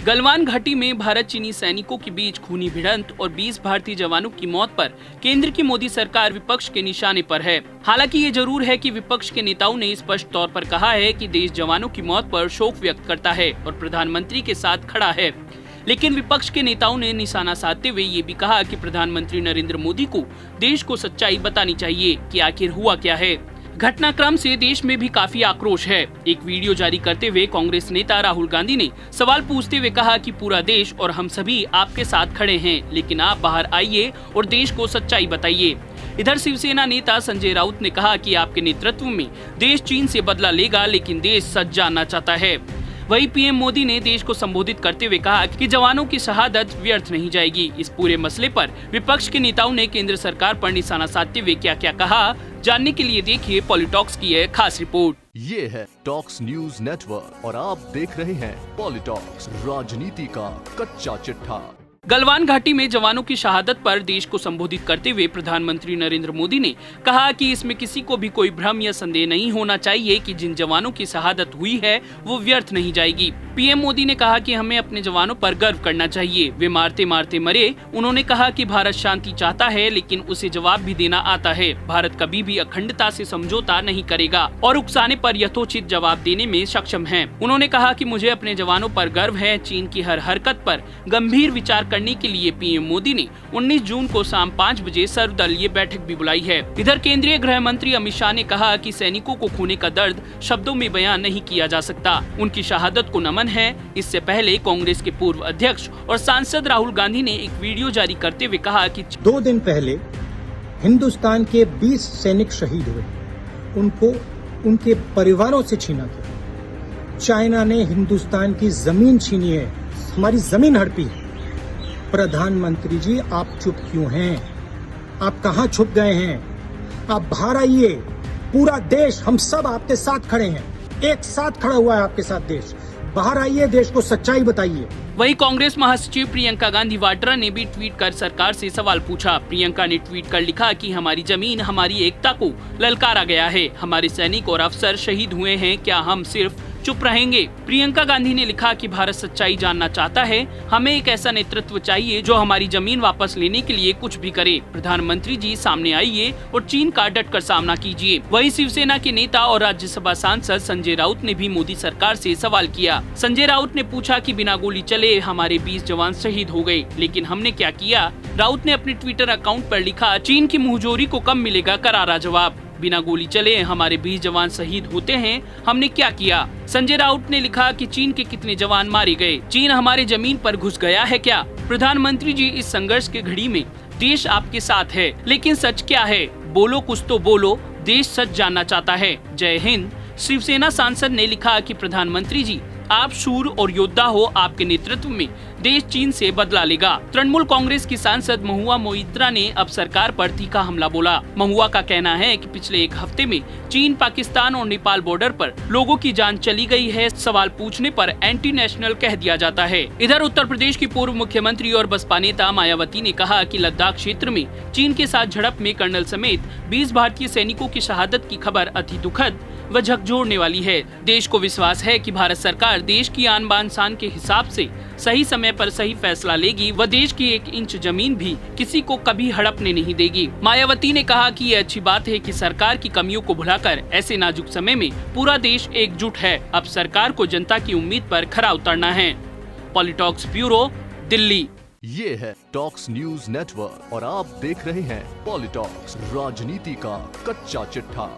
गलवान घाटी में भारत चीनी सैनिकों के बीच खूनी भिड़ंत और 20 भारतीय जवानों की मौत पर केंद्र की मोदी सरकार विपक्ष के निशाने पर है। हालांकि ये जरूर है कि विपक्ष के नेताओं ने स्पष्ट तौर पर कहा है कि देश जवानों की मौत पर शोक व्यक्त करता है और प्रधानमंत्री के साथ खड़ा है। लेकिन विपक्ष के नेताओं ने निशाना साधते हुए ये भी कहा कि प्रधानमंत्री नरेंद्र मोदी को देश को सच्चाई बतानी चाहिए कि आखिर हुआ क्या है। घटनाक्रम से देश में भी काफी आक्रोश है। एक वीडियो जारी करते हुए कांग्रेस नेता राहुल गांधी ने सवाल पूछते हुए कहा कि पूरा देश और हम सभी आपके साथ खड़े हैं, लेकिन आप बाहर आइए और देश को सच्चाई बताइए। इधर शिवसेना नेता संजय राउत ने कहा कि आपके नेतृत्व में देश चीन से बदला लेगा, लेकिन देश सच जानना चाहता है। वहीं पीएम मोदी ने देश को संबोधित करते हुए कहा कि जवानों की शहादत व्यर्थ नहीं जाएगी। इस पूरे मसले पर विपक्ष के नेताओं ने केंद्र सरकार पर निशाना साधते हुए क्या क्या कहा, जानने के लिए देखिए पॉलिटॉक्स की है खास रिपोर्ट। ये है टॉक्स न्यूज नेटवर्क और आप देख रहे हैं पॉलिटॉक्स, राजनीति का कच्चा चिट्ठा। गलवान घाटी में जवानों की शहादत पर देश को संबोधित करते हुए प्रधानमंत्री नरेंद्र मोदी ने कहा कि इसमें किसी को भी कोई भ्रम या संदेह नहीं होना चाहिए कि जिन जवानों की शहादत हुई है वो व्यर्थ नहीं जाएगी। पीएम मोदी ने कहा कि हमें अपने जवानों पर गर्व करना चाहिए, वे मारते मारते मरे। उन्होंने कहा कि भारत शांति चाहता है, लेकिन उसे जवाब भी देना आता है। भारत कभी भी अखंडता से समझौता नहीं करेगा और उकसाने पर यथोचित जवाब देने में सक्षम है। उन्होंने कहा कि मुझे अपने जवानों पर गर्व है। चीन की हर हरकत पर गंभीर विचार करने के लिए पीएम मोदी ने 19 जून को शाम 5 बजे सर्वदलीय बैठक भी बुलाई है। इधर केंद्रीय गृह मंत्री अमित शाह ने कहा कि सैनिकों को खोने का दर्द शब्दों में बयान नहीं किया जा सकता। उनकी शहादत को नमन है। इससे पहले कांग्रेस के पूर्व अध्यक्ष और सांसद राहुल गांधी ने एक वीडियो जारी करते हुए कहा कि 2 दिन पहले हिंदुस्तान के 20 सैनिक शहीद हुए, उनको उनके परिवारों से छीना गया। चाइना ने हिंदुस्तान की जमीन छीनी है, हमारी जमीन हड़पी है। प्रधानमंत्री जी, आप चुप क्यों हैं? आप कहां छुप गए हैं? आप बाहर आइए। पूरा देश, हम सब आपके साथ खड़े हैं। एक साथ खड़ा हुआ है आपके साथ देश। बाहर आइए, देश को सच्चाई बताइए। वहीं कांग्रेस महासचिव प्रियंका गांधी वाड्रा ने भी ट्वीट कर सरकार से सवाल पूछा। प्रियंका ने ट्वीट कर लिखा कि हमारी जमीन, हमारी एकता को ललकारा गया है। हमारे सैनिक और अफसर शहीद हुए हैं, क्या हम सिर्फ चुप रहेंगे? प्रियंका गांधी ने लिखा कि भारत सच्चाई जानना चाहता है। हमें एक ऐसा नेतृत्व चाहिए जो हमारी जमीन वापस लेने के लिए कुछ भी करे। प्रधानमंत्री जी, सामने आइए और चीन का डटकर सामना कीजिए। वहीं शिवसेना के नेता और राज्यसभा सांसद संजय राउत ने भी मोदी सरकार से सवाल किया। संजय राउत ने पूछा कि बिना गोली चले हमारे 20 जवान शहीद हो गए, लेकिन हमने क्या किया? राउत ने अपने ट्विटर अकाउंट पर लिखा, चीन की मुंहजोरी को कब मिलेगा करारा जवाब। बिना गोली चले हमारे 20 जवान शहीद होते हैं, हमने क्या किया? संजय राउत ने लिखा कि चीन के कितने जवान मारे गए? चीन हमारे जमीन पर घुस गया है क्या? प्रधानमंत्री जी, इस संघर्ष के घड़ी में देश आपके साथ है, लेकिन सच क्या है? बोलो, कुछ तो बोलो। देश सच जानना चाहता है। जय हिंद। शिवसेना सांसद ने लिखा कि प्रधानमंत्री जी, आप शूर और योद्धा हो। आपके नेतृत्व में देश चीन से बदला लेगा। तृणमूल कांग्रेस की सांसद महुआ मोइत्रा ने अब सरकार पर तीखा हमला बोला। महुआ का कहना है कि पिछले 1 हफ्ते में चीन, पाकिस्तान और नेपाल बॉर्डर पर लोगों की जान चली गई है। सवाल पूछने पर एंटी नेशनल कह दिया जाता है। इधर उत्तर प्रदेश की पूर्व मुख्यमंत्री और बसपा नेता मायावती ने कहा कि लद्दाख क्षेत्र में चीन के साथ झड़प में कर्नल समेत 20 भारतीय सैनिकों की शहादत की खबर अति दुखद व झकझोरने वाली है। देश को विश्वास है कि भारत सरकार देश की आन बान शान के हिसाब से सही समय पर सही फैसला लेगी व देश की 1 इंच जमीन भी किसी को कभी हड़पने नहीं देगी। मायावती ने कहा कि ये अच्छी बात है कि सरकार की कमियों को भुलाकर ऐसे नाजुक समय में पूरा देश एकजुट है। अब सरकार को जनता की उम्मीद पर खरा उतरना है। पॉलिटॉक्स ब्यूरो, दिल्ली। ये है टॉक्स न्यूज नेटवर्क और आप देख रहे हैं पॉलिटॉक्स, राजनीति का कच्चा चिट्ठा।